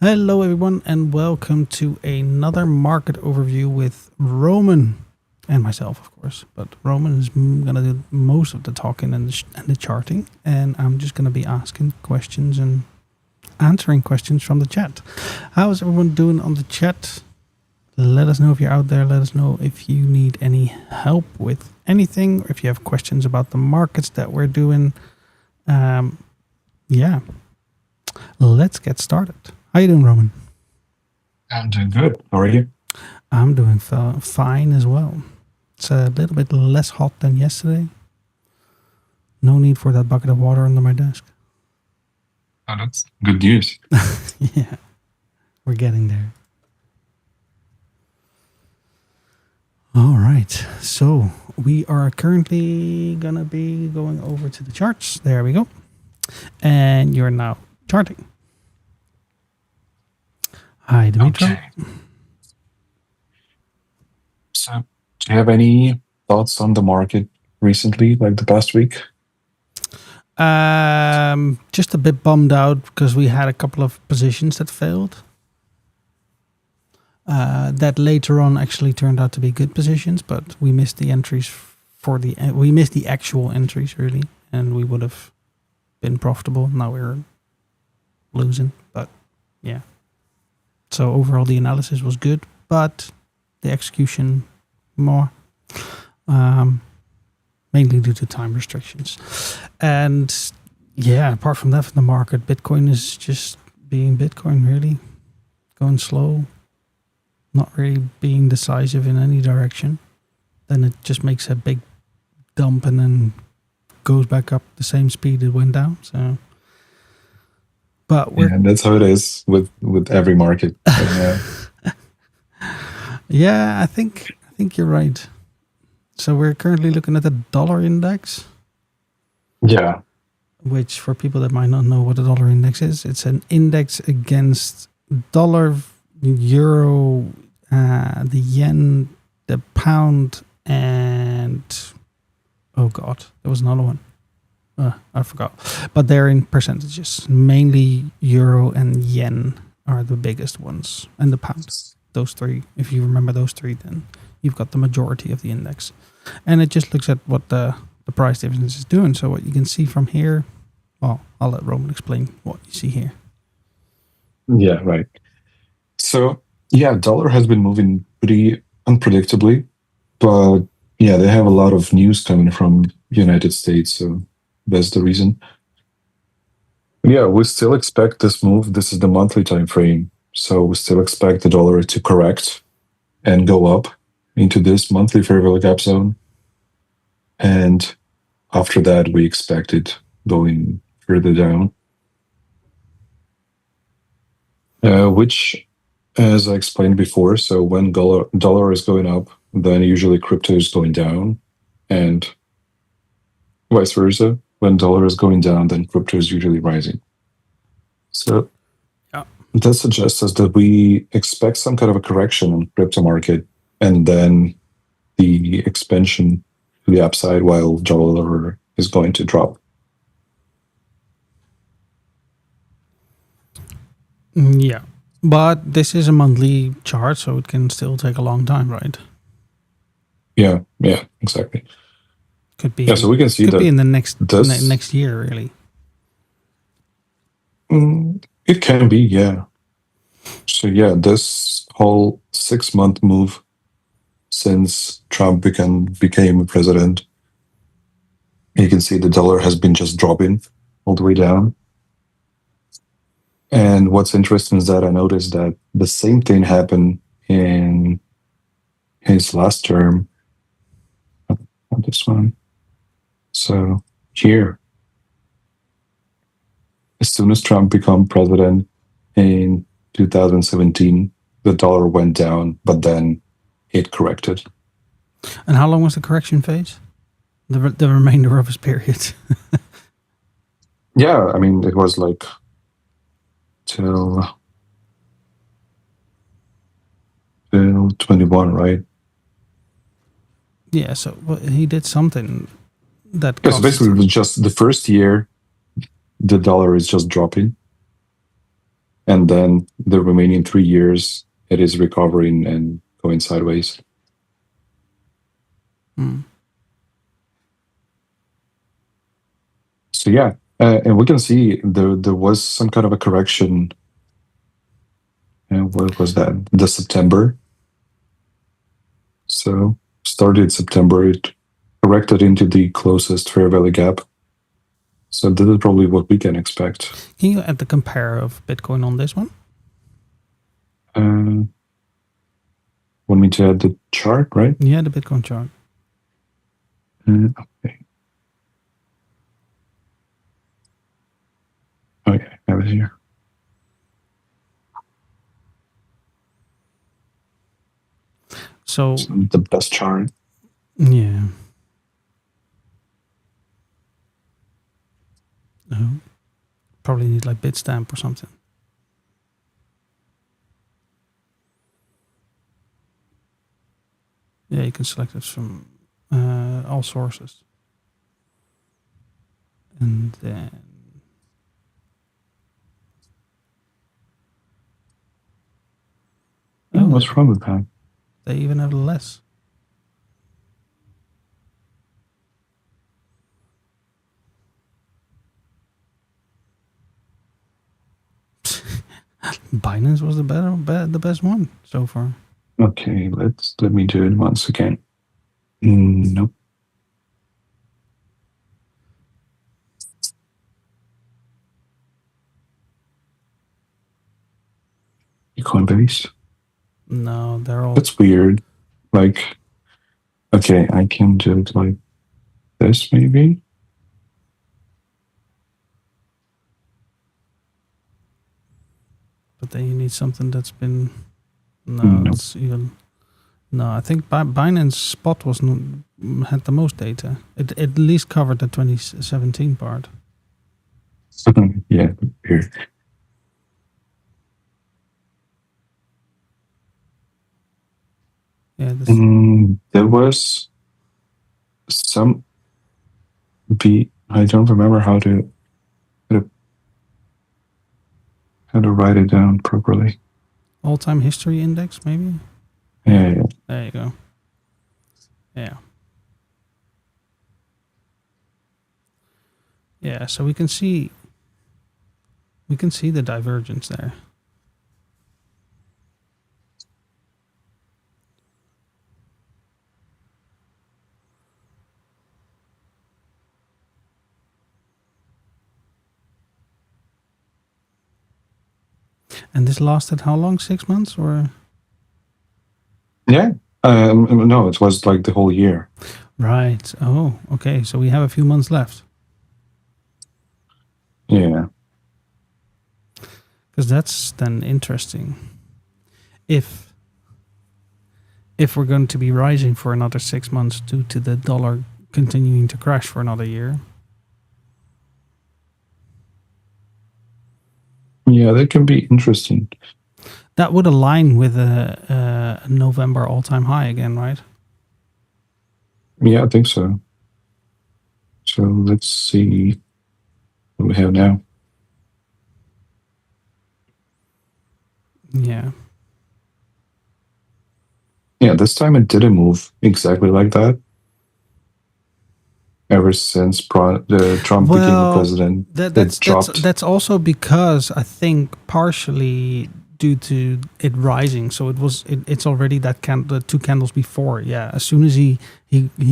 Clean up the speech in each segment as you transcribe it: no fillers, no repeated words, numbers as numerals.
Hello everyone and welcome to another market overview with Roman and myself, of course, but Roman is going to do most of the talking and the charting, and I'm just going to be asking questions and answering questions from the chat. How is everyone doing on the chat? Let us know if you're out there. Let us know if you need any help with anything, or if you have questions about the markets that we're doing. Yeah, let's get started. How you doing, Roman? I'm doing good. How are you? I'm doing fine as well. It's a little bit less hot than yesterday. No need for that bucket of water under my desk. Oh, that's good news. Yeah, we're getting there. All right, so we are currently gonna be going over to the charts. There we go. And you're now charting. Hi, Dimitri. Okay. So, do you have any thoughts on the market recently, like the past week? Just a bit bummed out because we had a couple of positions that failed. That later on actually turned out to be good positions, but we missed the entries we missed the actual entries really, and we would have been profitable. Now we're losing, but yeah. So overall, the analysis was good, but the execution more, mainly due to time restrictions. And yeah, apart from that, from the market, Bitcoin is just being Bitcoin, really going slow, not really being decisive in any direction. Then it just makes a big dump and then goes back up the same speed it went down. So, but Yeah, that's how it is with every market. Yeah, I think you're right. So we're currently looking at the dollar index. Yeah. Which, for people that might not know what a dollar index is, it's an index against dollar, euro, the yen, the pound, and oh god, there was another one. I forgot. But they're in percentages. Mainly euro and yen are the biggest ones, and the pound. Those three. If you remember those three, then you've got the majority of the index. And it just looks at what the price difference is doing. So what you can see from here, well, I'll let Roman explain what you see here. Yeah, right. So, yeah, dollar has been moving pretty unpredictably, but yeah, they have a lot of news coming from United States, so that's the reason. Yeah, we still expect this move. This is the monthly time frame, so we still expect the dollar to correct and go up into this monthly fair value gap zone. And after that, we expect it going further down, which, as I explained before, so when dollar is going up, then usually crypto is going down, and vice versa. When dollar is going down, then crypto is usually rising. So that suggests us that we expect some kind of a correction in crypto market, and then the expansion to the upside while dollar is going to drop. Yeah. But this is a monthly chart, so it can still take a long time, right? Yeah, exactly. Could be. Yeah, so we can see that be in the next year, really. It can be, yeah. So yeah, this whole 6-month move since Trump became president, you can see the dollar has been just dropping all the way down. And what's interesting is that I noticed that the same thing happened in his last term. Not this one. So here, as soon as Trump became president in 2017, the dollar went down, but then it corrected. And how long was the correction phase? The remainder of his period. Yeah, I mean, it was like till 21, right? Yeah, so he did something that Yeah, so basically just the first year, the dollar is just dropping. and then the remaining 3 years it is recovering and going sideways. So yeah, and we can see there was some kind of a correction. And what was that? The September. So started September, it corrected into the closest fair value gap. So this is probably what we can expect. Can you add the compare of Bitcoin on this one? Want me to add the chart, right? Yeah, the Bitcoin chart. Okay. Okay, I have it here. So the best chart. Yeah. Probably need like Bitstamp or something. Yeah, you can select it from all sources. And then What's wrong with that? They even have less. Binance was the best one so far. Okay, let me do it once again. Nope. Coinbase. No, they're all. That's weird. Like, okay, I can do it like this maybe. But then you need something that's been. No, Nope. it's even. No, I think Binance Spot had the most data. It at least covered the 2017 part. Yeah, weird. Yeah, there was some I don't remember how to write it down properly. All-time history index, maybe. Yeah. There you go. Yeah. Yeah, so we can see the divergence there. And this lasted how long? 6 months or? Yeah. No, it was like the whole year. Right. Oh, okay. So we have a few months left. Yeah. Because that's then interesting. If we're going to be rising for another 6 months due to the dollar continuing to crash for another year. Yeah, that can be interesting. That would align with a November all-time high again, right? Yeah, I think so. So let's see what we have now. Yeah. Yeah, this time it didn't move exactly like that. Ever since Trump became the president, that's also because I think partially due to it rising. So it's already the 2 candles before. Yeah, as soon as he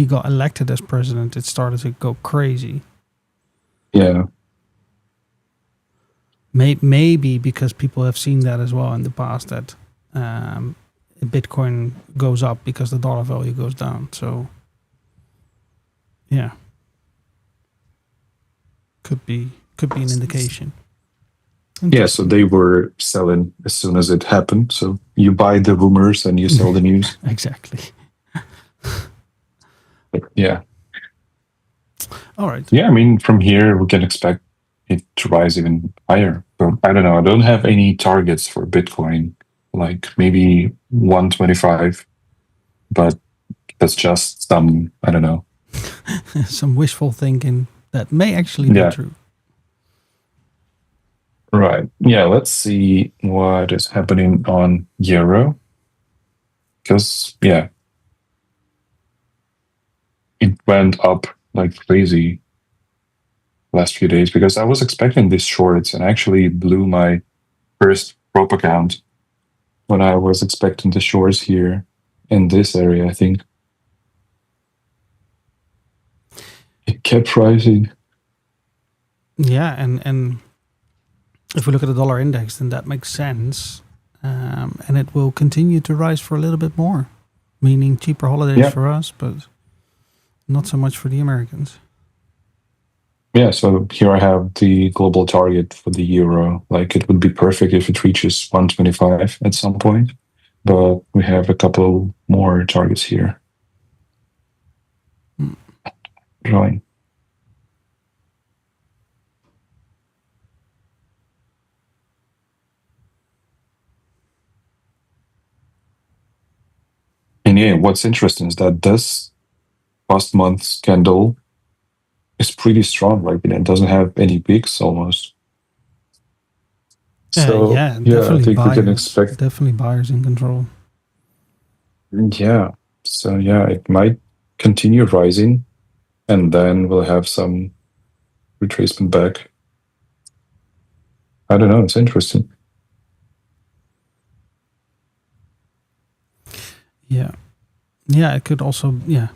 got elected as president, it started to go crazy. Yeah. Maybe because people have seen that as well in the past, that Bitcoin goes up because the dollar value goes down. So yeah, could be an indication. Yeah, so they were selling as soon as it happened. So you buy the rumors and you sell the news. Exactly. Yeah. All right. Yeah, I mean, from here we can expect it to rise even higher. So I don't know. I don't have any targets for Bitcoin, like maybe 125, but that's just some, I don't know. Some wishful thinking that may actually be true. Right. Yeah, let's see what is happening on Euro. Because, yeah, it went up like crazy last few days because I was expecting these shorts and actually blew my first prop account when I was expecting the shorts here in this area, I think. It kept rising. Yeah, and if we look at the dollar index, then that makes sense. And it will continue to rise for a little bit more, meaning cheaper holidays for us, but not so much for the Americans. Yeah, so here I have the global target for the euro. Like it would be perfect if it reaches 125 at some point, but we have a couple more targets here. Drawing. And yeah, what's interesting is that this past month's candle is pretty strong. Like it doesn't have any peaks almost. So Definitely I think buyers. we can expect Definitely buyers in control. Yeah. So yeah, it might continue rising, and then we'll have some retracement back. I don't know. It's interesting. Yeah. Yeah, it could also. Yeah,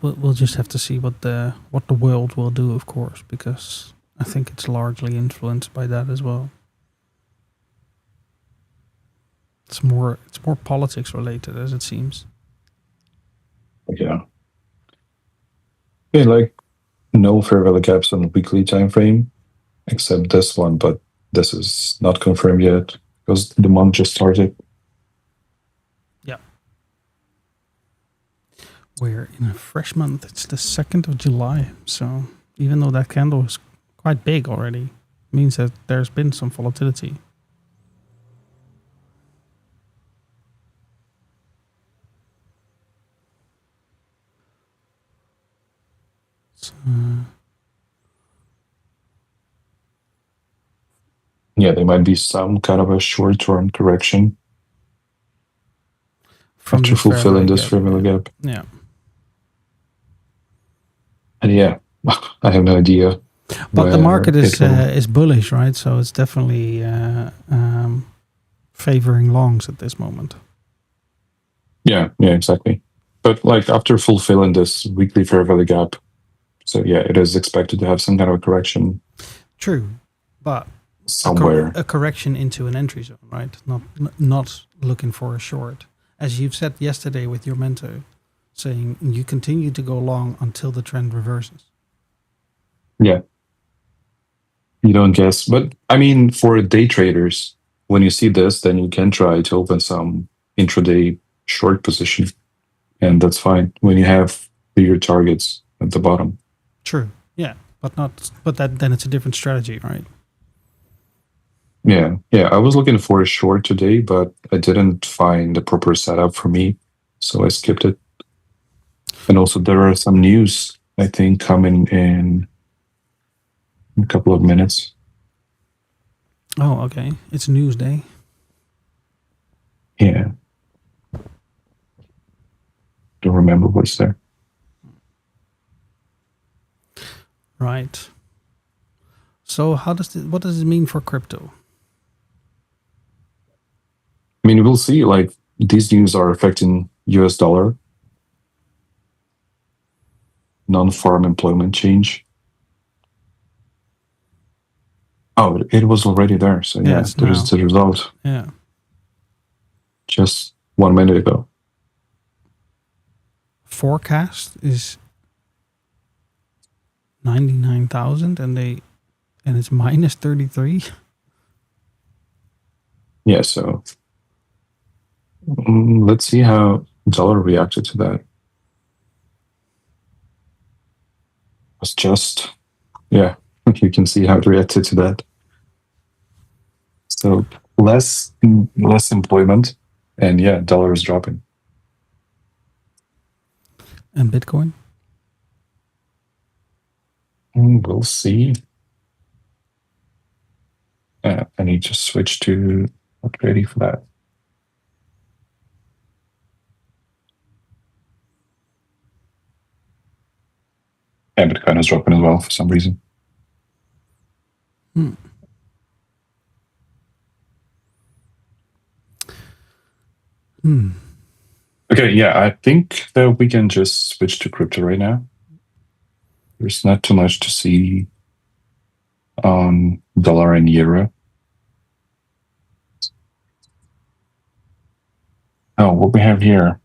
we'll just have to see what the world will do, of course, because I think it's largely influenced by that as well. It's more politics related, as it seems. Yeah. Okay, like no fair value gaps on the weekly time frame, except this one, but this is not confirmed yet because the month just started. Yeah. We're in a fresh month. It's the 2nd of July. So even though that candle is quite big already, means that there's been some volatility. So, Yeah, there might be some kind of a short-term correction from after this fulfilling this fair value gap. Yeah. And yeah, I have no idea. But the market is bullish, right? So it's definitely favoring longs at this moment. Yeah, exactly. But like after fulfilling this weekly fair value gap, so yeah, it is expected to have some kind of a correction. True, but somewhere a correction into an entry zone, right? Not looking for a short, as you've said yesterday with your mentor, saying you continue to go long until the trend reverses. Yeah, you don't guess, but I mean, for day traders, when you see this, then you can try to open some intraday short position, and that's fine when you have bigger targets at the bottom. True, yeah, but then it's a different strategy, right? Yeah, I was looking for a short today, but I didn't find the proper setup for me, so I skipped it. And also, there are some news, I think, coming in a couple of minutes. Oh, okay. It's news day. Yeah. Don't remember what's there. Right. So what does it mean for crypto? I mean, we'll see. Like these news are affecting US dollar, non-farm employment change. Oh, it was already there. So yeah, there's the result. Yeah. Just 1 minute ago. Forecast is 99,000 and it's minus 33. Yeah, so let's see how dollar reacted to that. It's just, yeah, you can see how it reacted to that. So less employment, and yeah, dollar is dropping. And Bitcoin? We'll see. I need to switch to Altrady for that. Yeah, Bitcoin is dropping as well for some reason. Okay, yeah, I think that we can just switch to crypto right now. There's not too much to see on dollar and euro. Oh, what we have here.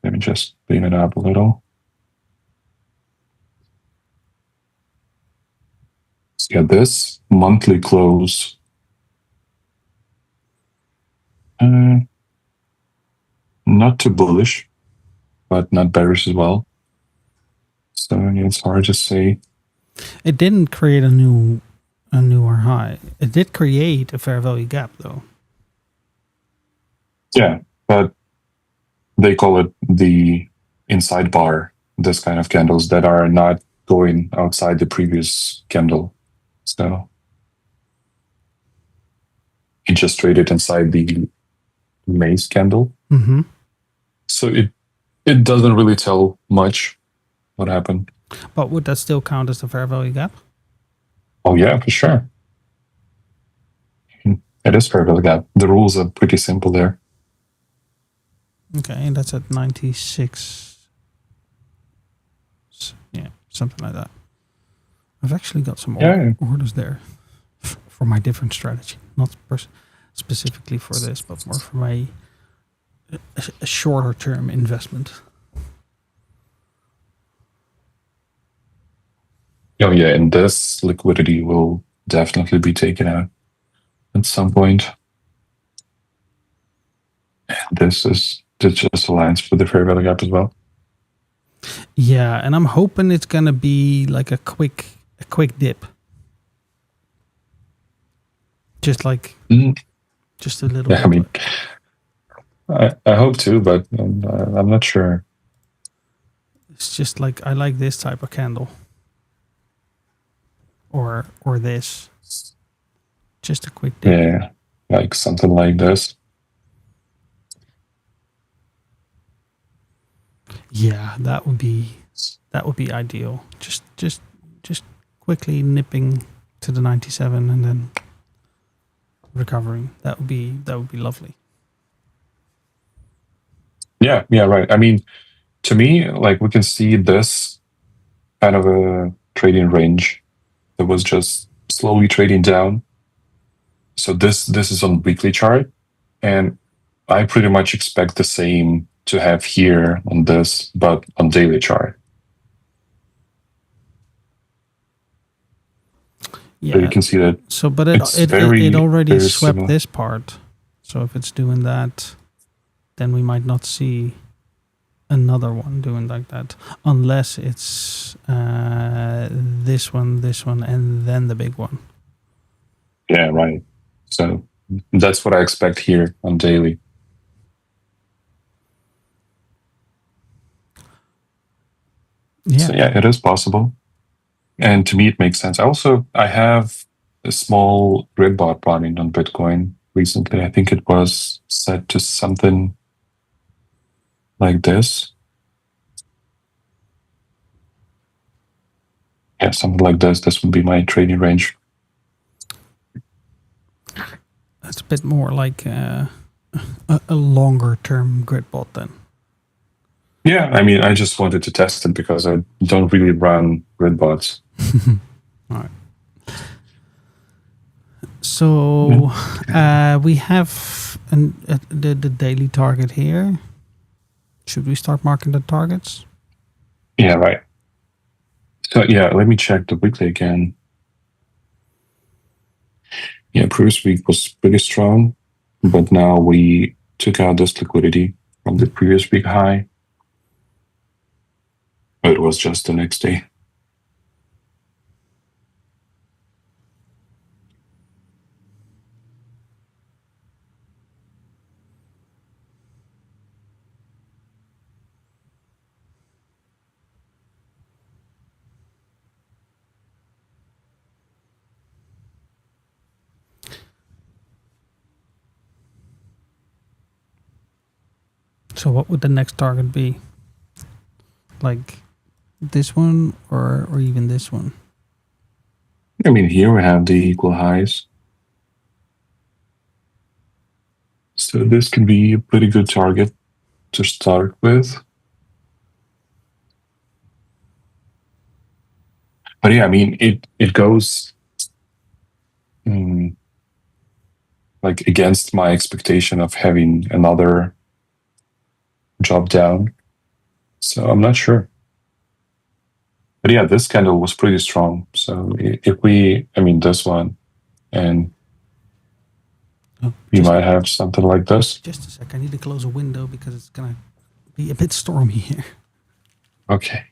Let me just clean it up a little. Let's get this monthly close. Not too bullish, but not bearish as well. So it's hard to say. It didn't create a newer high. It did create a fair value gap, though. Yeah, but they call it the inside bar, this kind of candles that are not going outside the previous candle. So it just traded inside the maze candle. Mm-hmm. So it doesn't really tell much what happened. But would that still count as the fair value gap? Oh yeah, for sure. It is fair value gap. The rules are pretty simple there. Okay, and that's at 96. Yeah, something like that. I've actually got some orders there for my different strategy. Not specifically for this, but more for my a shorter term investment. Oh yeah, and this liquidity will definitely be taken out at some point. And this just aligns with the fair value gap as well. Yeah, and I'm hoping it's gonna be like a quick dip. Just like just a little bit. I mean, I hope to, but I'm not sure. It's just like I like this type of candle. Or this. Just a quick dip. Yeah, like something like this. Yeah, that would be ideal. Just quickly nipping to the 97 and then recovering. That would be lovely. Yeah, right. I mean, to me, like we can see this kind of a trading range that was just slowly trading down. So this is on weekly chart, and I pretty much expect the same to have here on this, but on daily chart. Yeah, so you can see that. So, but it already very swept similar. this part. So if it's doing that, then we might not see another one doing like that, unless it's this one, and then the big one. Yeah, right. So that's what I expect here on daily. Yeah. So yeah, it is possible. And to me, it makes sense. I have a small grid bot running on Bitcoin recently. I think it was set to something like this. Yeah, something like this. This would be my trading range. It's a bit more like a longer term grid bot then. Yeah, I mean, I just wanted to test it because I don't really run grid bots. All right. So we have the daily target here. Should we start marking the targets? Yeah, right. So yeah, let me check the weekly again. Yeah, previous week was pretty strong, but now we took out this liquidity from the previous week high. It was just the next day. So what would the next target be? Like this one or even this one? I mean, here we have the equal highs. So this can be a pretty good target to start with. But yeah, I mean, it goes like against my expectation of having another drop down. So I'm not sure. But yeah, this candle was pretty strong. So if we, I mean, this one, and we might have something like this. Just a sec. I need to close a window because it's going to be a bit stormy here. Okay.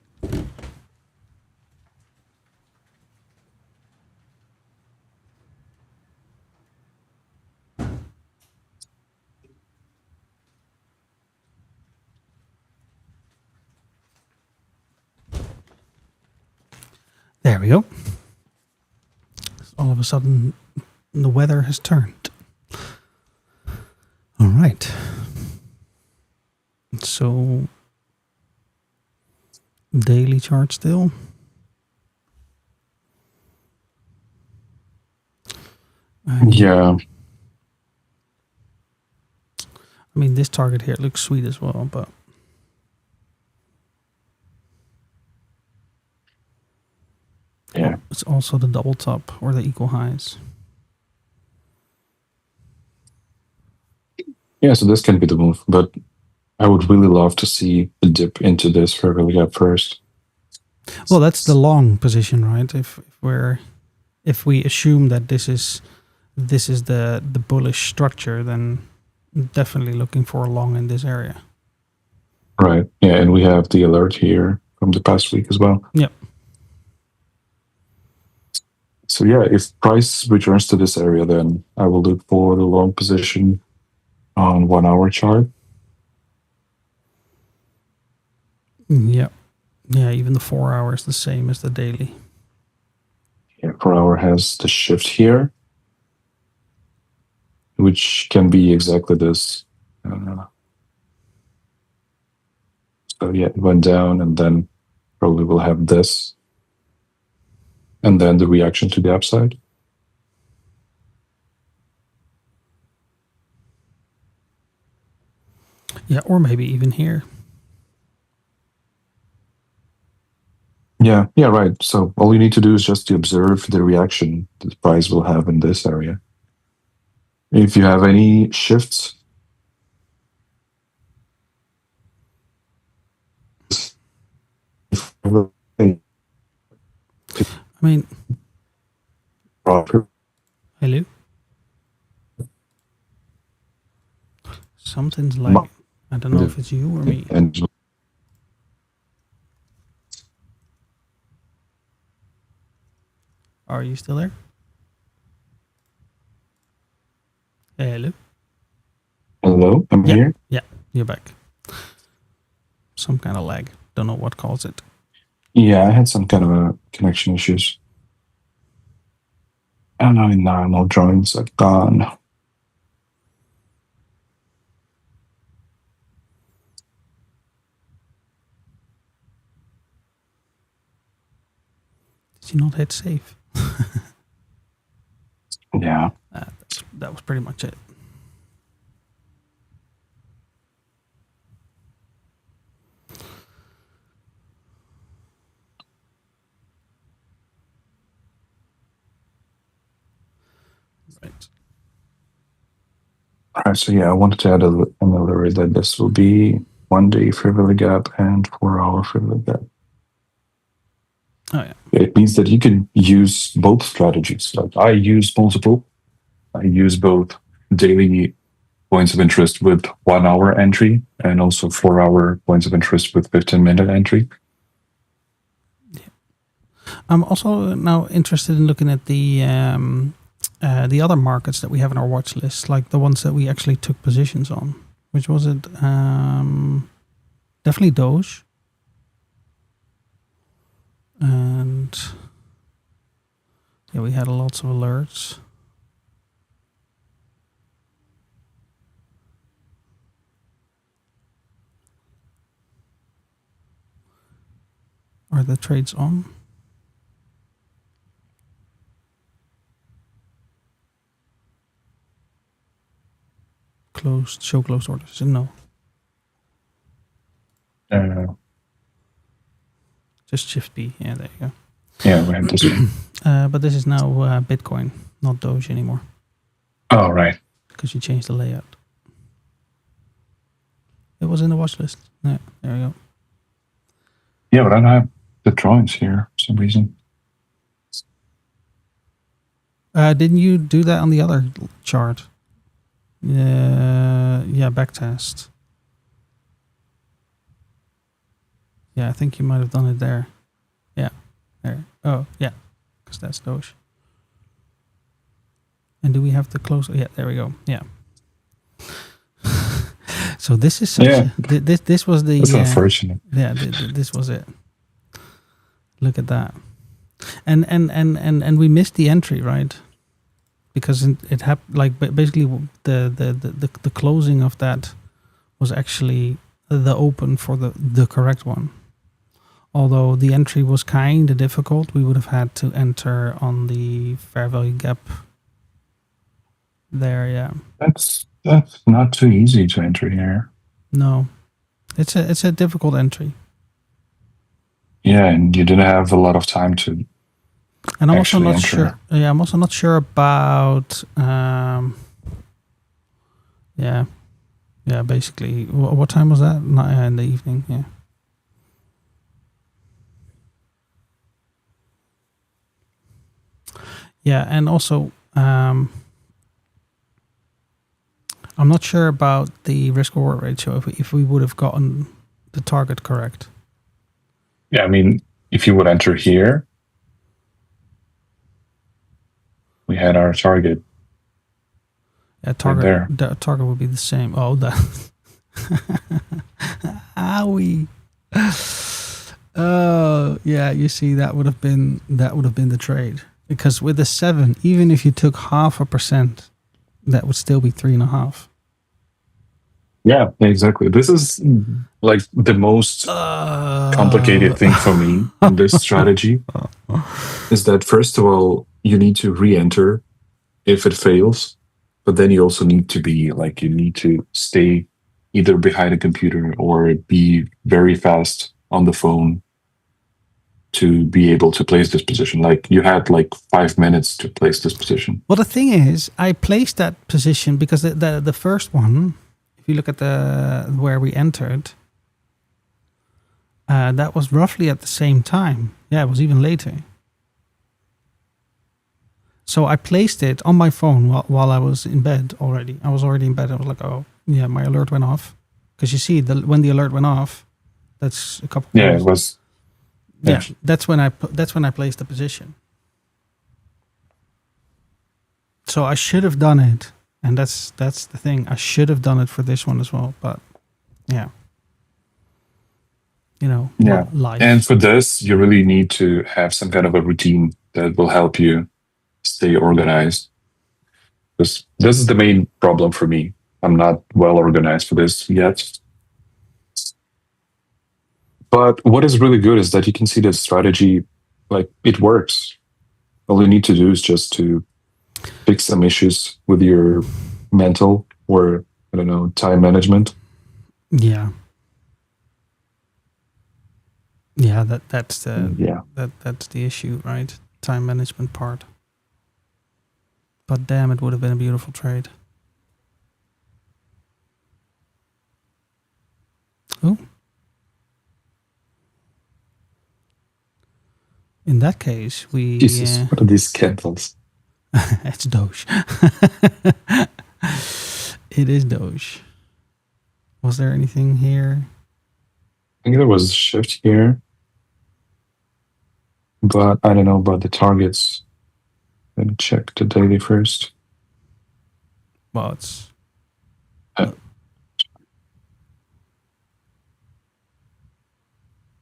There we go. All of a sudden, the weather has turned. All right. So, daily chart still. Yeah. I mean, this target here looks sweet as well, but yeah, it's also the double top or the equal highs. Yeah, so this can be the move, but I would really love to see a dip into this for really gap first. Well, that's the long position, right? If we assume that this is the bullish structure, then definitely looking for a long in this area. Right. Yeah, and we have the alert here from the past week as well. Yep. So yeah, if price returns to this area, then I will look for the long position on 1 hour chart. Yep. Yeah, even the 4 hours the same as the daily. Yeah, 4 hour has the shift here, which can be exactly this. So yeah, it went down and then probably we'll have this. And then the reaction to the upside. Yeah, or maybe even here. Yeah, right. So all you need to do is just to observe the reaction the price will have in this area. If you have any shifts, I mean, hello? Something's like, I don't know if it's you or me. Are you still there? Hello? Hello, I'm here. Yeah, you're back. Some kind of lag. Don't know what caused it. Yeah, I had some kind of a connection issues. And now all drawings are gone. Did you not hit save? Yeah. That was pretty much it. Right. All right, so yeah, I wanted to add an alert that this will be 1 day frivolous gap and 4 hour frivolous gap. Oh yeah. It means that you can use both strategies. Like I use multiple. I use both daily points of interest with 1 hour entry and also 4 hour points of interest with 15-minute entry. Yeah. I'm also now interested in looking at the other markets that we have in our watch list, like the ones that we actually took positions on. Which was it? Definitely DOGE. And yeah, we had lots of alerts. Are the trades on? Closed. Show closed orders. No. Just Shift B. Yeah, there you go. Yeah, we have this one. But this is now Bitcoin, not Doge anymore. Oh, right. Because you changed the layout. It was in the watch list. Yeah, there we go. Yeah, but I don't have the drawings here for some reason. Didn't you do that on the other chart? Yeah, backtest. Yeah, I think you might have done it there. Yeah, there. Oh, yeah, because that's Doge. And do we have to close? Yeah, there we go. Yeah. So this is such. Yeah. This was the. That's unfortunate. Yeah, this was it. Look at that, and we missed the entry, right? Because it happened like basically the closing of that was actually the open for the correct one. Although the entry was kind of difficult, we would have had to enter on the fair value gap. There, yeah. That's not too easy to enter here. No, it's a difficult entry. Yeah, and you didn't have a lot of time to. And I'm also not enter. sure. Yeah, I'm also not sure about. Yeah. Basically, what time was that? In the evening. Yeah. Yeah, and also, I'm not sure about the risk reward ratio if we would have gotten the target correct. Yeah, I mean, if you would enter here, we had our target. Yeah, target there. The target would be the same. Oh, that. Owie. Oh, yeah. You see, that would have been the trade, because with the 7, even if you took 0.5%, that would still be 3.5. Yeah, exactly. This is like the most complicated thing for me in this strategy is that, first of all, you need to re-enter if it fails, but then you also need to be like, you need to stay either behind a computer or be very fast on the phone to be able to place this position. Like, you had like 5 minutes to place this position. Well, the thing is, I placed that position because the first one, if you look at where we entered, that was roughly at the same time. Yeah, it was even later. So I placed it on my phone while I was in bed already. I was already in bed. I was like, oh, yeah, my alert went off. Because you see, when the alert went off, that's a couple. Yeah, it was. Yeah, that's when I placed the position. So I should have done it, and that's the thing. I should have done it for this one as well, but yeah, life. And for this, you really need to have some kind of a routine that will help you stay organized. This is the main problem for me. I'm not well organized for this yet. But what is really good is that you can see the strategy, like, it works. All you need to do is just to fix some issues with your mental or, I don't know, time management. Yeah. Yeah, that's the that's the issue, right? Time management part. But damn, it would have been a beautiful trade. Oh. In that case, we... Jesus, what are these candles? It's Doge. It is Doge. Was there anything here? I think there was a shift here. But I don't know about the targets. Let me check the daily first. Well, it's...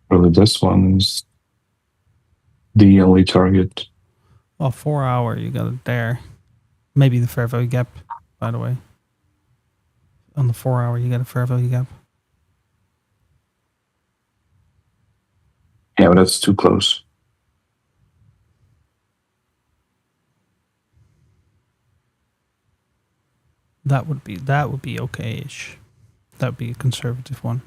Probably this one is the only target. Well, 4 hour, you got it there. Maybe the fair value gap, by the way. On the 4 hour, you got a fair value gap. Yeah, but that's too close. That would be okay-ish. That would be a conservative one.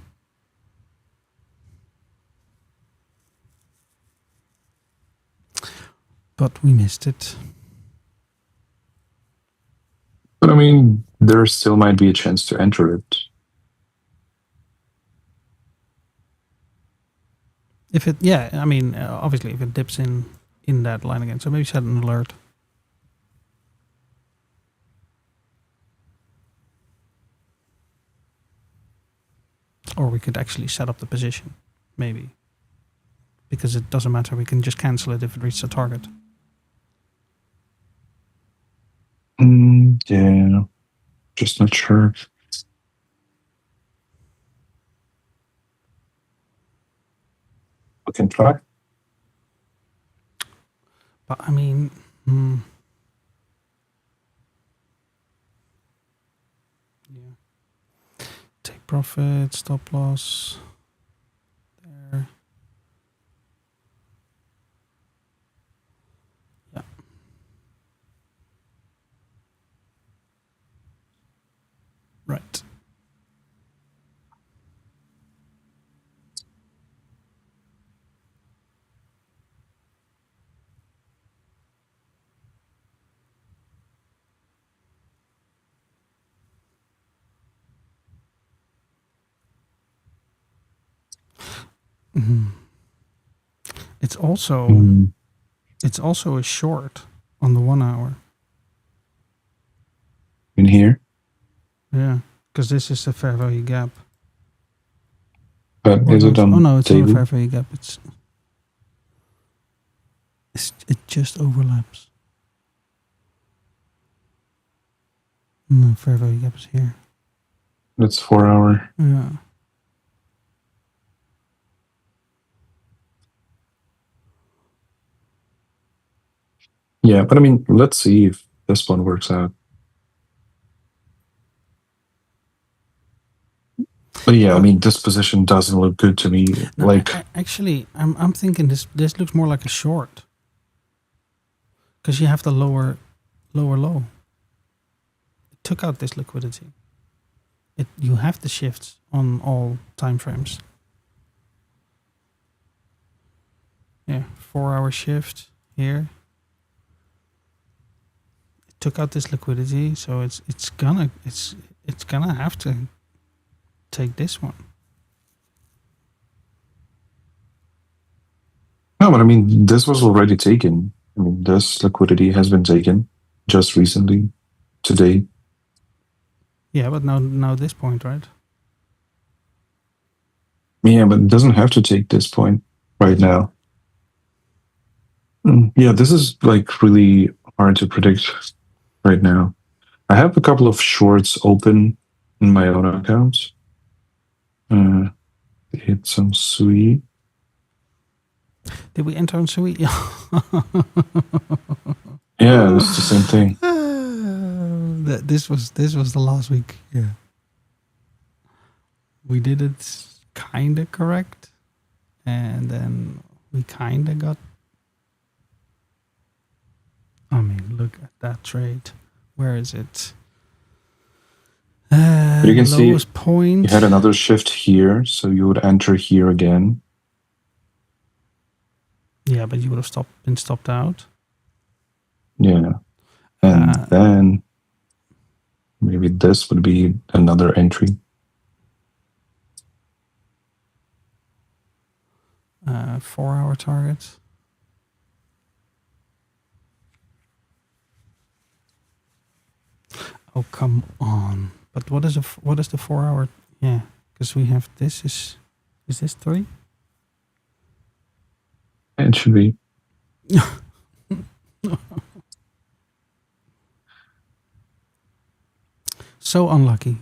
But we missed it. But I mean, there still might be a chance to enter it. If it, I mean, obviously, if it dips in that line again, so maybe set an alert. Or we could actually set up the position, maybe. Because it doesn't matter, we can just cancel it if it reaches a target. Yeah, just not sure. We can try. But I mean, yeah. Take profit, stop loss. There. Yeah. Right. It's also a short on the 1 hour. In here? Yeah, because this is the fair value gap. But is it on Oh no, it's daily? not a fair value gap. It just overlaps. No, fair value gap is here. That's 4 hour. Yeah. Yeah, but I mean, let's see if this one works out. But yeah, I mean, this position doesn't look good to me. No, like, actually, I'm thinking this looks more like a short. Because you have the lower low. It took out this liquidity. You have the shifts on all time frames. Yeah, 4 hour shift here. It took out this liquidity, so it's gonna have to take this one. no, but I mean, this was already taken. I mean, this liquidity has been taken just recently, today. Yeah, but now this point, right? Yeah, but it doesn't have to take this point right now. Yeah, this is like really hard to predict right now. I have a couple of shorts open in my own accounts. Hit some sui. Did we enter on Sui? Yeah, it's the same thing. This was the last week. Yeah, we did it kind of correct, and then we kind of got. I mean, look at that trade. Where is it? You can see point. you had another shift here, so you would enter here again. Yeah, but you would have been stopped out. Yeah, and then maybe this would be another entry. 4 hour target. Oh, come on. But what is the 4 hour? Yeah, because we have this is this 3? It should be. So unlucky.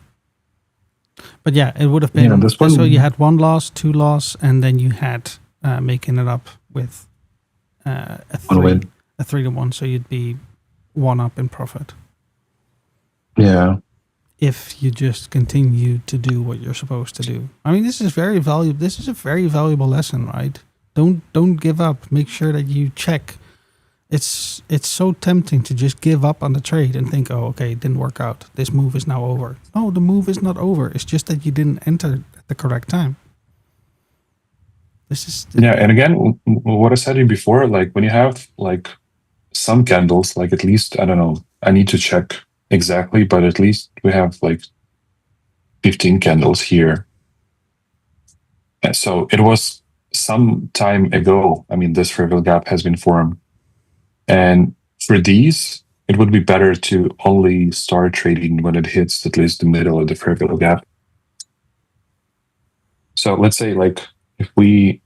But yeah, it would have been. Yeah, this one, so you had 1 loss, 2 loss, and then you had making it up with a 3-to-1. So you'd be 1 up in profit. Yeah. If you just continue to do what you're supposed to do. I mean, this is very valuable. This is a very valuable lesson, right? Don't give up. Make sure that you check. It's so tempting to just give up on the trade and think, oh, okay, it didn't work out. This move is now over. No, the move is not over. It's just that you didn't enter at the correct time. This is and again, what I said to you before, like when you have like some candles, like at least, I don't know, I need to check exactly, but at least we have like 15 candles here. And so it was some time ago. I mean, this fair value gap has been formed. And for these, it would be better to only start trading when it hits at least the middle of the fair value gap. So let's say like if we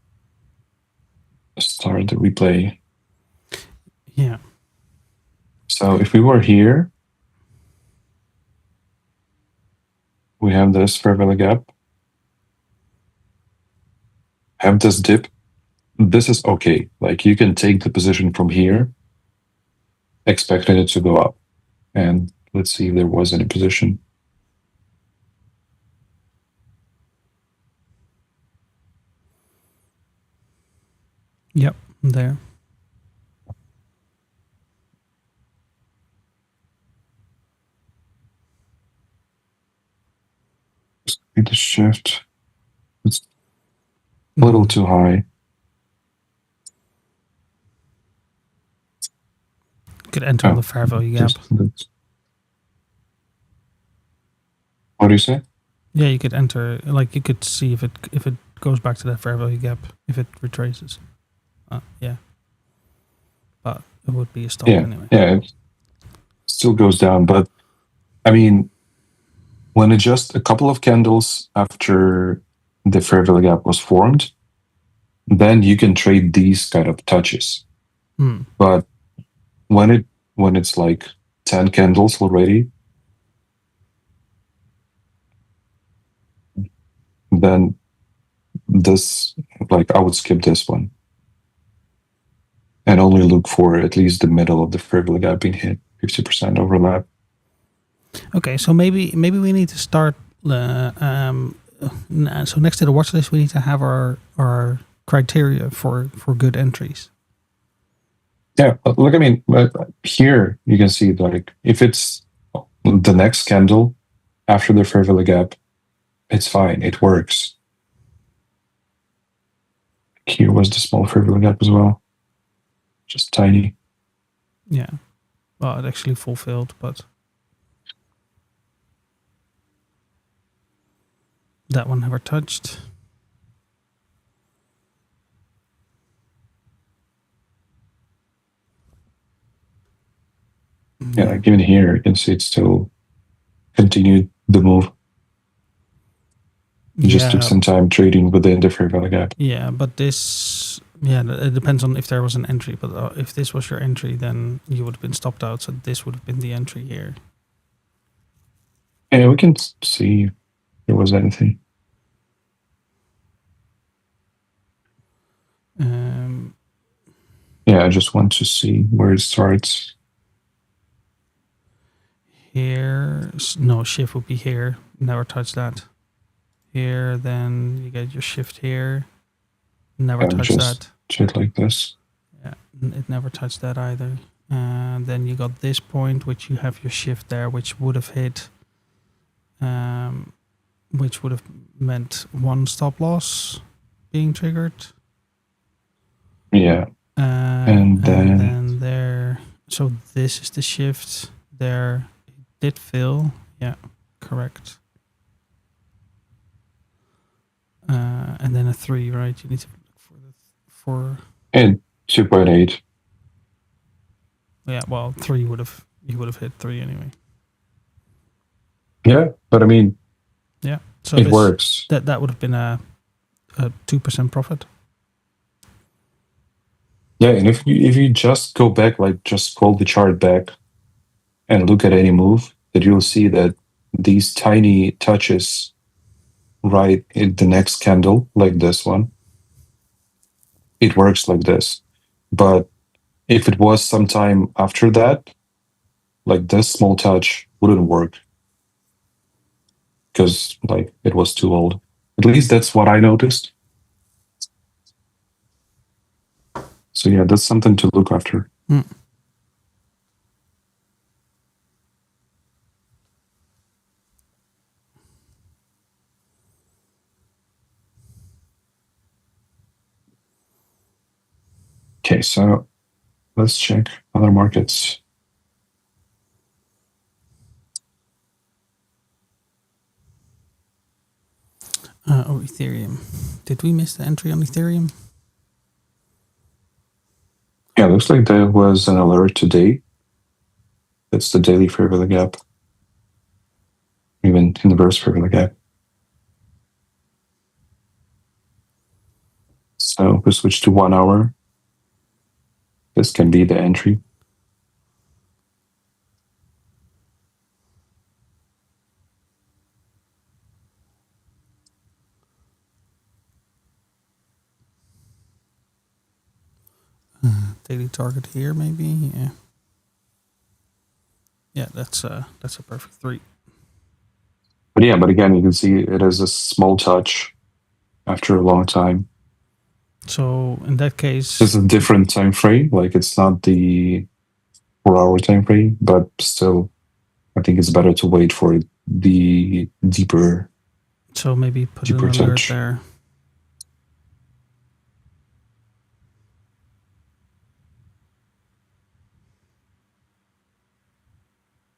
start the replay. Yeah. So if we were here, we have this fair value gap, have this dip. This is okay. Like you can take the position from here, expecting it to go up. And let's see if there was any position. Yep, there. Need to shift. It's a little too high. Could enter on the fair value gap. What do you say? Yeah, you could enter. Like you could see if it goes back to that fair value gap if it retraces. Yeah, but it would be a stop anyway. Yeah, it still goes down, but I mean, when it just a couple of candles after the fair value gap was formed, then you can trade these kind of touches. But when it's like 10 candles already, then this, like I would skip this one and only look for at least the middle of the fair value gap being hit, 50% overlap. Okay, so maybe we need to start. So next to the watch list, we need to have our criteria for good entries. Yeah, look, I mean, here you can see like if it's the next candle after the fair value gap, it's fine, it works. Here was the small fair value gap as well, just tiny. Yeah, well, it actually fulfilled, but that one never touched. Yeah, like even here, you can see it still continued the move. It just took some time trading within the fair value gap. Yeah, but this, it depends on if there was an entry. But if this was your entry, then you would have been stopped out. So this would have been the entry here. Yeah, we can see if there was anything. Yeah, I just want to see where it starts. Here, no, shift would be here. Never touch that. Here, then you get your shift here. Never touch that. Shit like this. Yeah, it never touched that either. And then you got this point, which you have your shift there, which would have hit, which would have meant one stop loss being triggered. Yeah. And then there. So this is the shift there. It did fill. Yeah, correct. And then a 3, right? You need to look for and 2.8. Yeah, well, 3 would have, you would have hit 3 anyway. Yeah, but I mean, yeah, so it works. That would have been a 2% profit. Yeah, and if you just go back, like just scroll the chart back and look at any move, that you'll see that these tiny touches right in the next candle, like this one, it works like this. But if it was sometime after that, like this small touch wouldn't work because like it was too old. At least that's what I noticed. So yeah, that's something to look after. Okay, so let's check other markets. Ethereum. Did we miss the entry on Ethereum? Yeah, looks like there was an alert today. That's the daily fair value gap. Even inverse fair value gap. So we switch to 1 hour. This can be the entry. Daily target here, maybe. Yeah. Yeah, that's a perfect 3. But yeah, but again, you can see it is a small touch after a long time. So in that case, it's a different time frame. Like it's not the 4-hour time frame, but still, I think it's better to wait for the deeper. So maybe put an deeper alert touch there.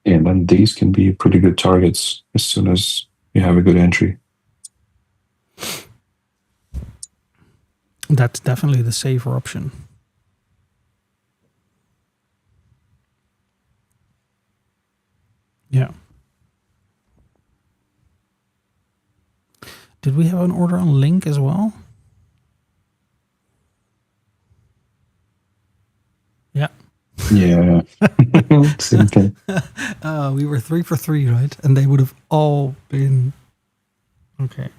And then these can be pretty good targets as soon as you have a good entry. That's definitely the safer option. Yeah. Did we have an order on Link as well? Yeah. Yeah. Same thing. We were 3 for 3, right? And they would have all been okay.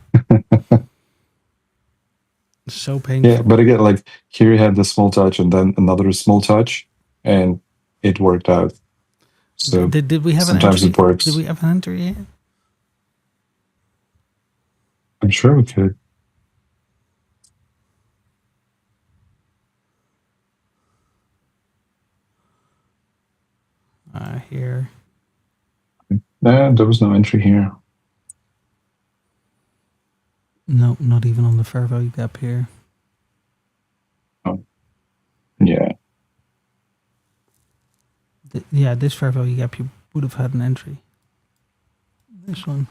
So painful. Yeah, but again, like here you had the small touch and then another small touch, and it worked out. So did we have sometimes an entry? it works. Did we have an entry yet? I'm sure we could. Here. There was no entry here. No, not even on the fair value gap here. Oh. Yeah. Yeah, this fair value gap, you would have had an entry. This one.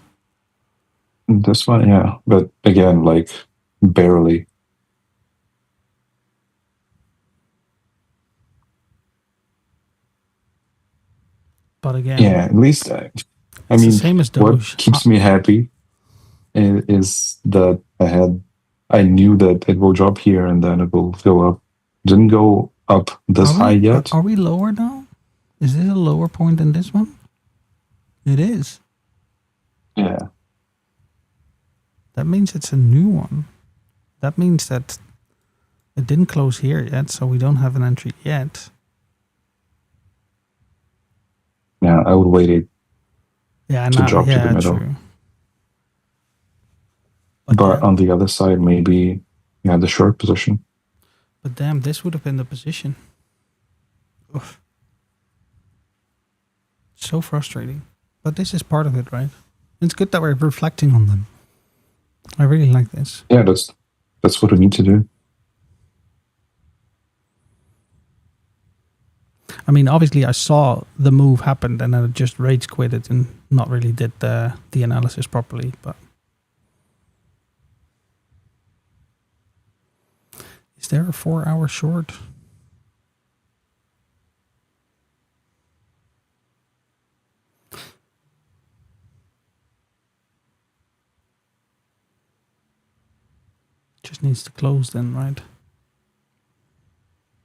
This one, yeah. But again, like barely. But again, yeah, at least I it's mean, the same as what DOGE. keeps me happy is that I knew that it will drop here and then it will go up. Didn't go up this high yet. Are we lower now? Is this a lower point than this one? It is. Yeah. That means it's a new one. That means that it didn't close here yet, so we don't have an entry yet. Yeah, I would wait it to drop to the middle. True. But on the other side, maybe you had the short position. But damn, this would have been the position. Oof. So frustrating. But this is part of it, right? It's good that we're reflecting on them. I really like this. Yeah, that's what we need to do. I mean, obviously, I saw the move happen, and then I just rage quitted and not really did the analysis properly. But is there a 4-hour short? Just needs to close then, right?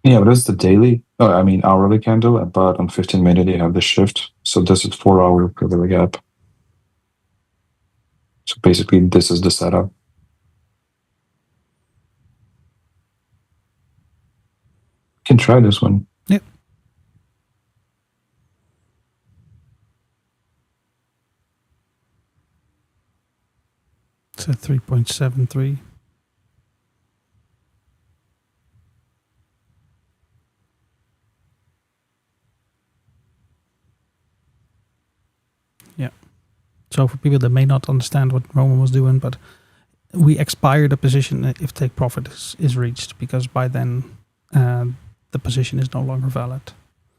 Yeah, but it's the daily, hourly candle, but on 15-minute you have the shift. So this is 4-hour privilege gap. So basically this is the setup. You can try this one. Yep. It's at 3.73. So for people that may not understand what Roman was doing, but we expire the position if take profit is reached, because by then the position is no longer valid.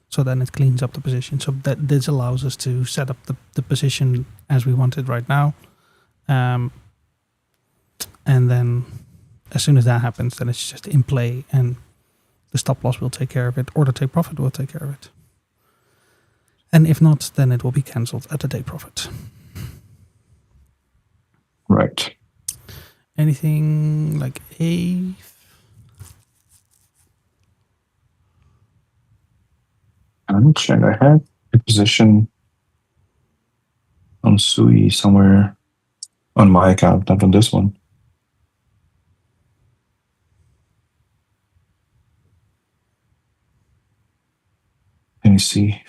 So then it cleans up the position. So that this allows us to set up the position as we want it right now. And then as soon as that happens, then it's just in play and the stop loss will take care of it, or the take profit will take care of it. And if not, then it will be cancelled at the take profit. Right. Anything like ETH? I'm checking. I had a position on Sui somewhere on my account, not on this one. Let me see.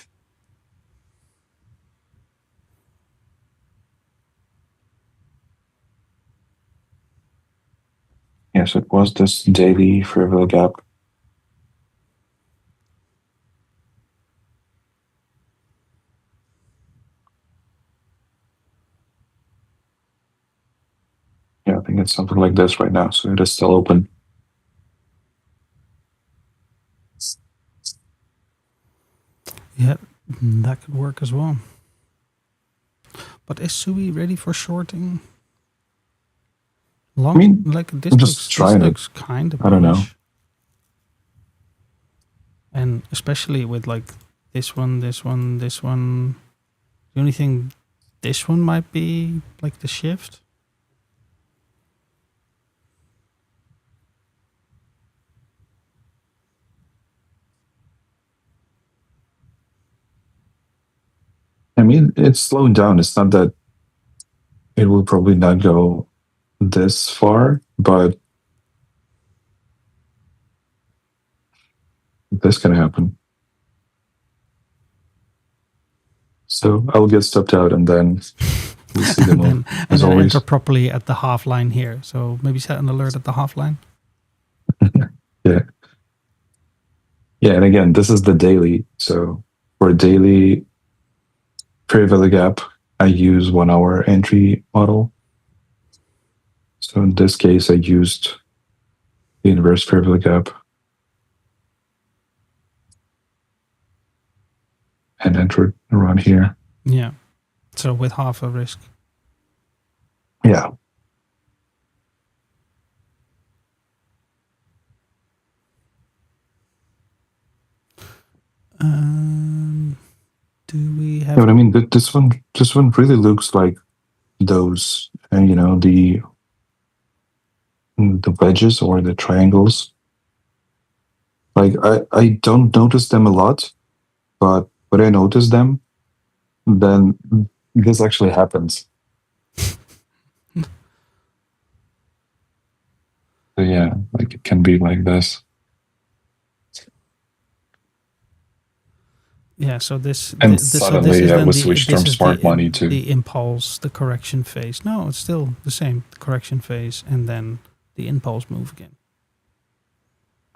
Yes, it was this daily fair value gap. Yeah, I think it's something like this right now. So it is still open. Yeah, that could work as well. But is Sui ready for shorting? Long, I mean, like this looks kind of bullish. I don't know. And especially with like this one. The only thing, this one might be like the shift. I mean, it's slowing down. It's not that it will probably not go this far, but this can happen. So I'll get stopped out and then we'll see the move. And then enter properly at the half line here. So maybe set an alert at the half line. Yeah. Yeah, and again, this is the daily. So for a daily fair value gap, I use 1 hour entry model. So in this case, I used the inverse fair value gap and entered around here. Yeah. So with half a risk. Yeah. Do we have? Yeah, but I mean, this one really looks like those, you know, the wedges or the triangles. Like I don't notice them a lot, but when I notice them, then this actually happens. So yeah, like it can be like this. Yeah, so this and this, suddenly so this is we switched from smart money to the impulse, the correction phase. No, it's still the same, the correction phase, and then the impulse move again.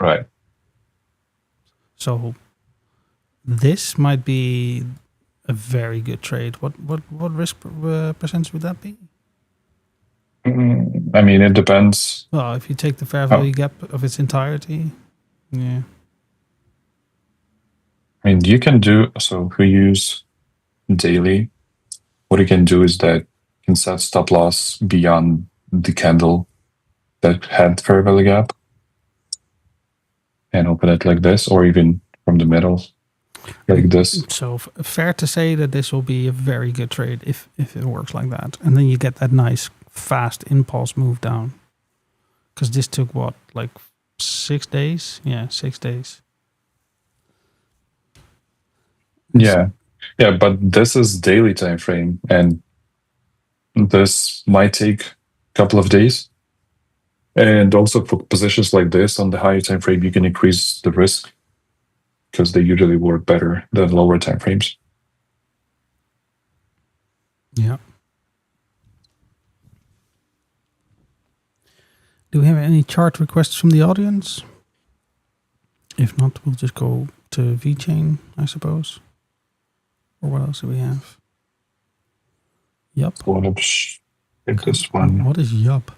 Right. So this might be a very good trade. What risk percentage would that be? I mean, it depends. Well, if you take the fair value gap of its entirety, yeah. I mean, you can do, so if we use daily, what you can do is that you can set stop loss beyond the candle that had fair value gap and open it like this, or even from the middle, like this. So fair to say that this will be a very good trade if it works like that. And then you get that nice fast impulse move down. Because this took what, like 6 days? Yeah, 6 days. Yeah. Yeah, but this is daily time frame, and this might take a couple of days. And also for positions like this on the higher time frame, you can increase the risk because they usually work better than lower time frames. Yeah. Do we have any chart requests from the audience? If not, we'll just go to VeChain, I suppose. Or what else do we have? Yup. So want to check this one. What is yup?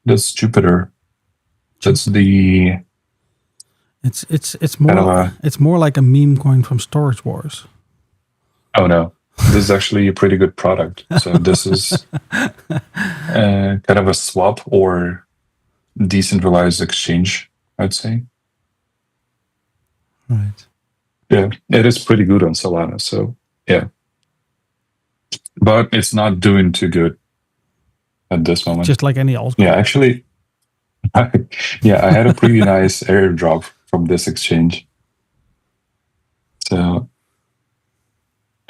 That's Jupiter. That's the. It's more it's more like a meme coin from Storage Wars. Oh no, this is actually a pretty good product. So this is kind of a swap or decentralized exchange, I'd say. Right. Yeah, it is pretty good on Solana. So yeah, but it's not doing too good at this moment. Just like any altcoin. Yeah, actually, yeah, I had a pretty nice airdrop from this exchange. So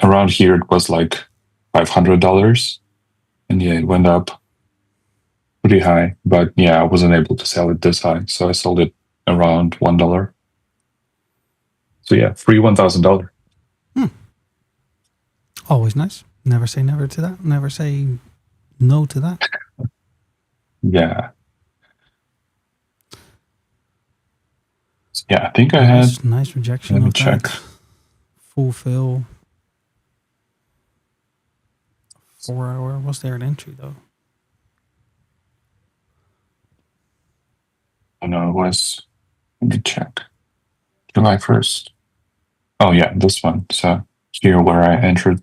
around here it was like $500, and yeah, it went up pretty high. But yeah, I wasn't able to sell it this high, so I sold it around $1. So yeah, free $1,000. Always nice. Never say never to that. Never say no to that. Yeah. Yeah, I think I had nice rejection. Let me of check. That. Fulfill. 4 hour. Was there an entry though? Oh no, it was. Let me check. July 1st. Oh yeah, this one. So here where I entered.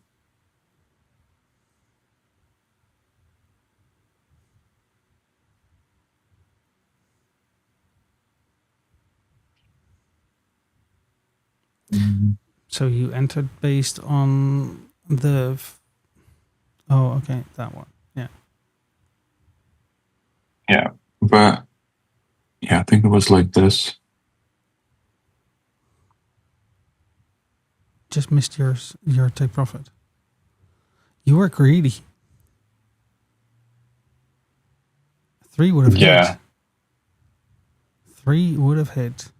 So you entered based on the. Oh, okay, that one. Yeah. Yeah, but yeah, I think it was like this. Just missed your take profit. You were greedy. 3 would have hit. 3 would have hit.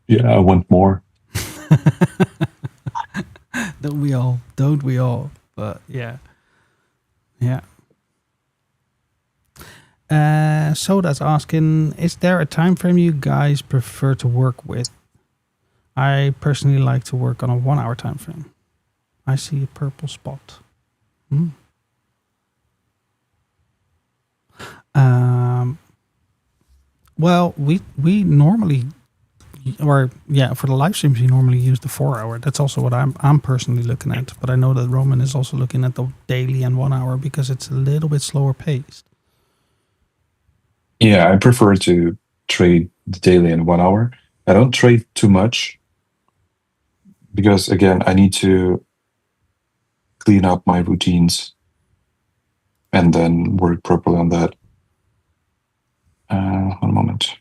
Yeah, I want more. Don't we all? Don't we all? But yeah. Yeah. So that's asking, is there a time frame you guys prefer to work with? I personally like to work on a 1 hour time frame. I see a purple spot. Well, we normally, or yeah, for the live streams, we normally use the 4 hour. That's also what I'm personally looking at. But I know that Roman is also looking at the daily and 1 hour because it's a little bit slower paced. Yeah, I prefer to trade the daily and 1 hour. I don't trade too much because, again, I need to clean up my routines and then work properly on that. 1 moment.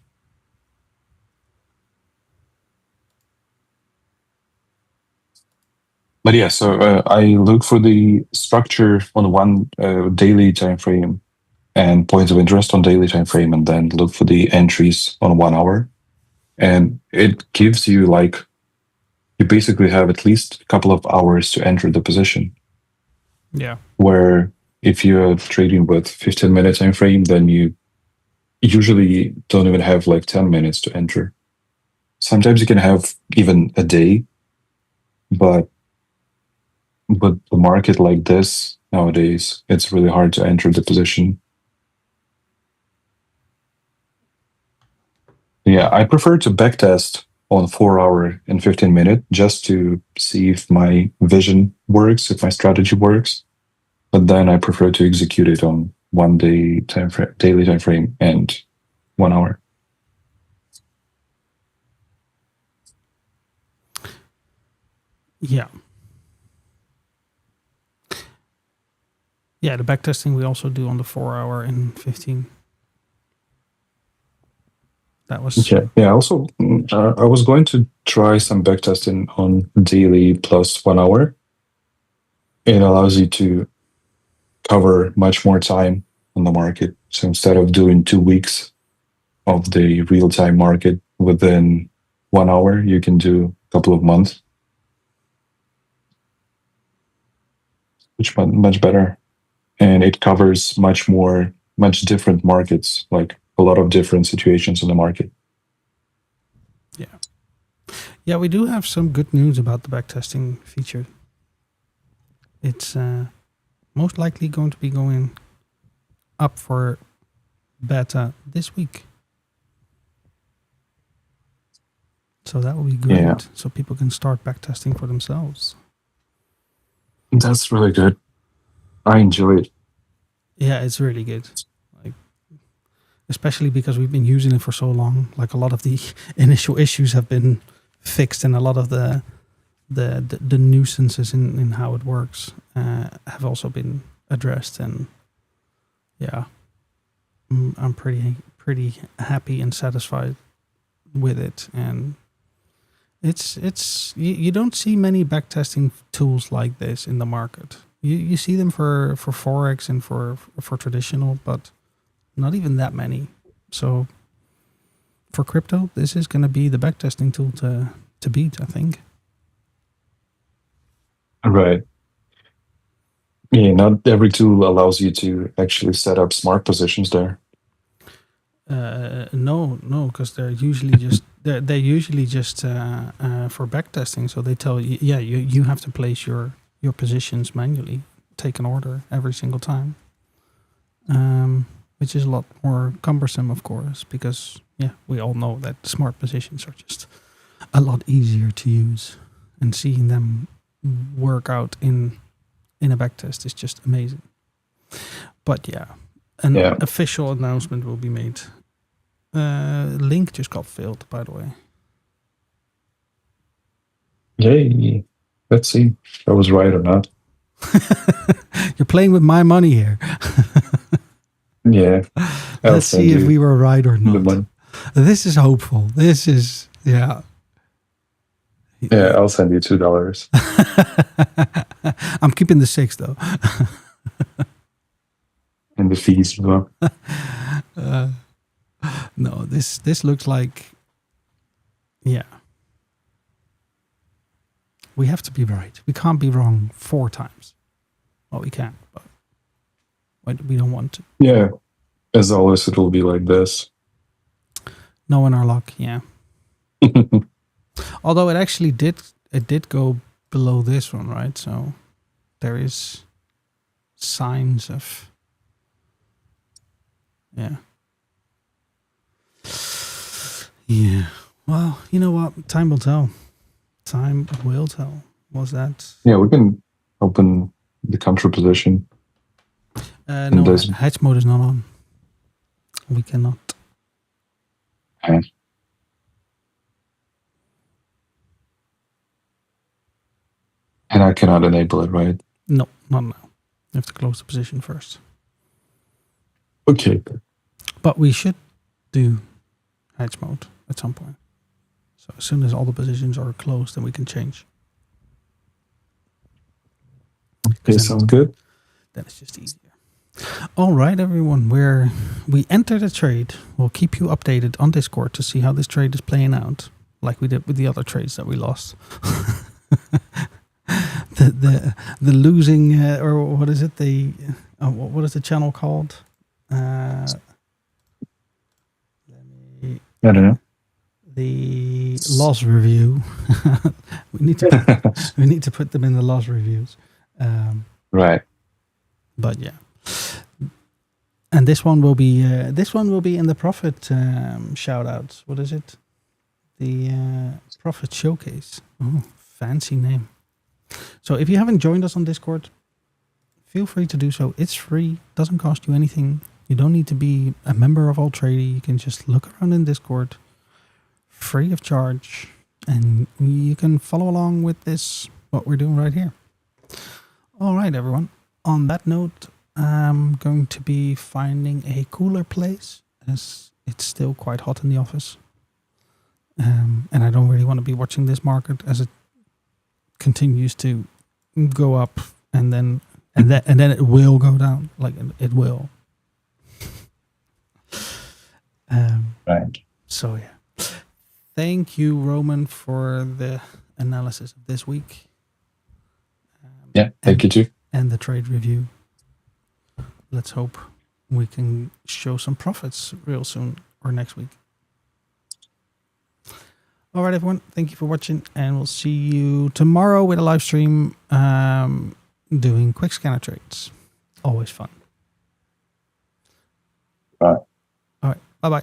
But yeah, so I look for the structure on one daily time frame and points of interest on daily time frame, and then look for the entries on 1 hour. And it gives you you basically have at least a couple of hours to enter the position. Yeah. Where if you're trading with 15-minute time frame, then you usually don't even have 10 minutes to enter. Sometimes you can have even a day, but the market like this nowadays, it's really hard to enter the position. Yeah, I prefer to backtest on 4 hour and 15-minute just to see if my vision works, if my strategy works. But then I prefer to execute it on 1 day time frame, daily time frame, and 1 hour. Yeah. Yeah, the backtesting we also do on the 4 hour and 15. That was okay. Yeah. Also, I was going to try some backtesting on daily plus 1 hour. It allows you to cover much more time on the market. So instead of doing 2 weeks of the real-time market within 1 hour, you can do a couple of months, which much better. And it covers much different markets, like a lot of different situations in the market. Yeah, we do have some good news about the backtesting feature. it's most likely going to be going up for beta this week. So that will be great. Yeah. So people can start backtesting for themselves. That's really good. I enjoy it. Yeah, it's really good. Like, especially because we've been using it for so long. Like a lot of the initial issues have been fixed, and a lot of the nuisances in how it works have also been addressed. And yeah, I'm pretty happy and satisfied with it. And it's you don't see many backtesting tools like this in the market. You see them for Forex and for traditional, but not even that many. So for crypto, this is going to be the backtesting tool to beat, I think. Right. Yeah, not every tool allows you to actually set up smart positions there. No, because they're usually just for backtesting. So they tell you, yeah, you have to place your positions manually, take an order every single time, which is a lot more cumbersome, of course, because yeah, we all know that smart positions are just a lot easier to use, and seeing them work out in a backtest is just amazing. But yeah, an official announcement will be made. Link just got filled, by the way. Yay. Let's see if I was right or not. You're playing with my money here. Yeah. Let's see if we were right or not. This is hopeful. This is, yeah. Yeah, I'll send you $2. I'm keeping the 6 though. And the fees as well. No, this looks like, yeah. We have to be right. We can't be wrong 4 times. Well, we can, but we don't want to. Yeah. As always, it will be like this. No in our luck, yeah. Although it actually did go below this one, right? So there is signs of, yeah. Yeah. Well, you know what? Time will tell. Time will tell. Was that? Yeah, we can open the counter position. No, hedge mode is not on. We cannot. Okay. And I cannot enable it, right? No, not now. You have to close the position first. Okay. But we should do hedge mode at some point. So as soon as all the positions are closed, then we can change. Okay, sounds good. Then it's just easier. All right, everyone. We entered a trade. We'll keep you updated on Discord to see how this trade is playing out, like we did with the other trades that we lost. the losing or what is it? What is the channel called? I don't know. The loss review. we need to put them in the loss reviews. Right. But yeah. And this one will be in the profit shout outs. What is it? The profit showcase. Oh, fancy name. So if you haven't joined us on Discord, feel free to do so. It's free, doesn't cost you anything. You don't need to be a member of Altrady. You can just look around in Discord, free of charge, and you can follow along with what we're doing right here. All right, everyone. On that note, I'm going to be finding a cooler place, as it's still quite hot in the office. And I don't really want to be watching this market as it continues to go up and then it will go down. Like it will. Right. So yeah. Thank you, Roman, for the analysis of this week. Yeah, thank you too. And the trade review. Let's hope we can show some profits real soon or next week. All right, everyone. Thank you for watching, and we'll see you tomorrow with a live stream. doing quick scanner trades. Always fun. Bye. All right. Bye-bye.